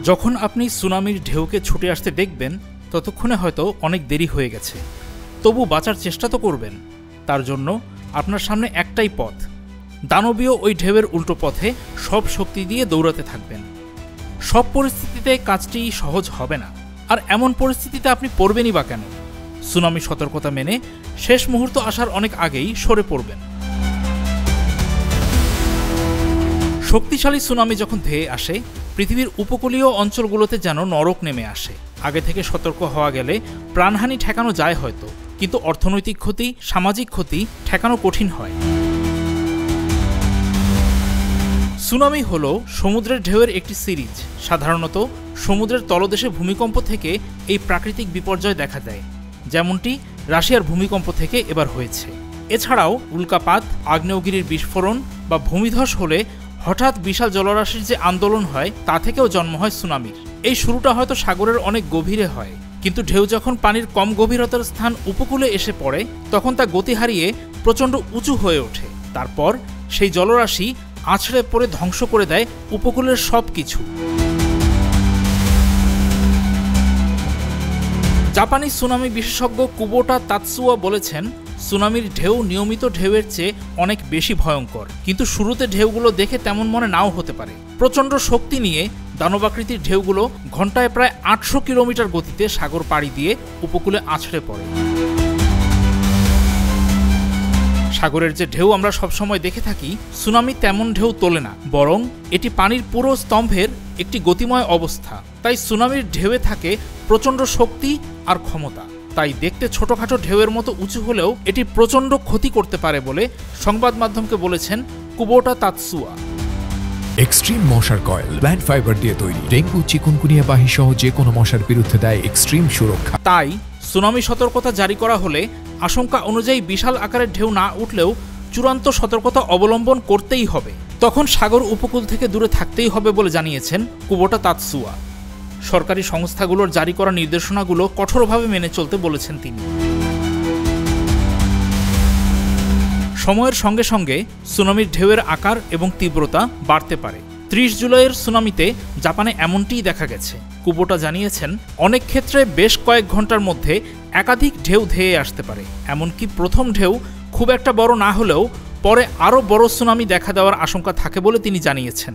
যখন আপনি সুনামির ঢেউকে ছুটে আসতে দেখবেন ততক্ষণে হয়তো অনেক দেরি হয়ে গেছে। তবু বাঁচার চেষ্টা তো করবেন। তার জন্য আপনার সামনে একটাই পথ, দানবীয় ওই ঢেউয়ের উল্টো পথে সব শক্তি দিয়ে দৌড়াতে থাকবেন। সব পরিস্থিতিতে কাজটি সহজ হবে না, আর এমন পরিস্থিতিতে আপনি পড়বেনই বা কেন? সুনামি সতর্কতা মেনে শেষ মুহূর্ত আসার অনেক আগেই সরে পড়বেন। শক্তিশালী সুনামি যখন ধেয়ে আসে, পৃথিবীর উপকূলীয় অঞ্চলগুলোতে যেন নরক নেমে আসে। আগে থেকে সতর্ক হওয়া গেলে প্রাণহানি ঠেকানো যায় হয়তো, কিন্তু অর্থনৈতিক ক্ষতি, সামাজিক ক্ষতি ঠেকানো কঠিন হয়। সুনামি হলো সমুদ্রের ঢেউয়ের একটি সিরিজ। সাধারণত সমুদ্রের তলদেশে ভূমিকম্প থেকে এই প্রাকৃতিক বিপর্যয় দেখা দেয়, যেমনটি রাশিয়ার ভূমিকম্প থেকে এবার হয়েছে। এছাড়াও উল্কাপাত, আগ্নেয়গিরির বিস্ফোরণ বা ভূমিধস হলে হঠাৎ বিশাল জলরাশির যে আন্দোলন হয়, তা থেকেও জন্ম হয় সুনামির। এই শুরুটা হয়তো সাগরের অনেক গভীরে হয়, কিন্তু ঢেউ যখন পানির কম গভীরতার স্থান উপকূলে এসে পড়ে, তখন তা গতি হারিয়ে প্রচণ্ড উঁচু হয়ে ওঠে। তারপর সেই জলরাশি আছড়ে পড়ে ধ্বংস করে দেয় উপকূলের সব কিছু। জাপানি সুনামি বিশেষজ্ঞ কুবোটা তাতসুয়া বলেছেন, সুনামির ঢেউ নিয়মিত ঢেউয়ের চেয়ে অনেক বেশি ভয়ঙ্কর, কিন্তু শুরুতে ঢেউগুলো দেখে তেমন মনে নাও হতে পারে। প্রচণ্ড শক্তি নিয়ে দানবাকৃতির ঢেউগুলো ঘন্টায় প্রায় ৮০০ কিলোমিটার গতিতে সাগর পাড়ি দিয়ে উপকূলে আছড়ে পড়ে। সাগরের যে ঢেউ আমরা সবসময় দেখে থাকি, সুনামি তেমন ঢেউ তোলে না, বরং এটি পানির পুরো স্তম্ভের একটি গতিময় অবস্থা। তাই সুনামির ঢেউয়ে থাকে প্রচণ্ড শক্তি আর ক্ষমতা। তাই দেখতে ছোটখাটো ঢেউয়ের মতো উঁচু হলেও এটি প্রচণ্ড ক্ষতি করতে পারে বলে সংবাদ মাধ্যমকে বলেছেন কুবোটা তাতসুয়া। এক্সট্রিম মশার কয়েল প্ল্যান্ট ফাইবার দিয়ে তৈরি, ডেঙ্গু, চিকুনগুনিয়া বাহি সহ যে কোনো মশার বিরুদ্ধে দেয় এক্সট্রিম সুরক্ষা। তাই সুনামি সতর্কতা জারি করা হলে আশঙ্কা অনুযায়ী বিশাল আকারের ঢেউ না উঠলেও চূড়ান্ত সতর্কতা অবলম্বন করতেই হবে। তখন সাগর উপকূল থেকে দূরে থাকতেই হবে বলে জানিয়েছেন কুবোটা তাতসুয়া। সরকারি সংস্থাগুলোর জারি করা নির্দেশনাগুলো কঠোরভাবে মেনে চলতে বলেছেন তিনি। সময়ের সঙ্গে সঙ্গে সুনামির ঢেউয়ের আকার এবং তীব্রতা বাড়তে পারে। ৩০ জুলাইয়ের সুনামিতে জাপানে এমনটিই দেখা গেছে। কুবোটা জানিয়েছেন, অনেক ক্ষেত্রে বেশ কয়েক ঘন্টার মধ্যে একাধিক ঢেউ ধেয়ে আসতে পারে। এমনকি প্রথম ঢেউ খুব একটা বড় না হলেও পরে আরও বড় সুনামি দেখা দেওয়ার আশঙ্কা থাকে বলে তিনি জানিয়েছেন।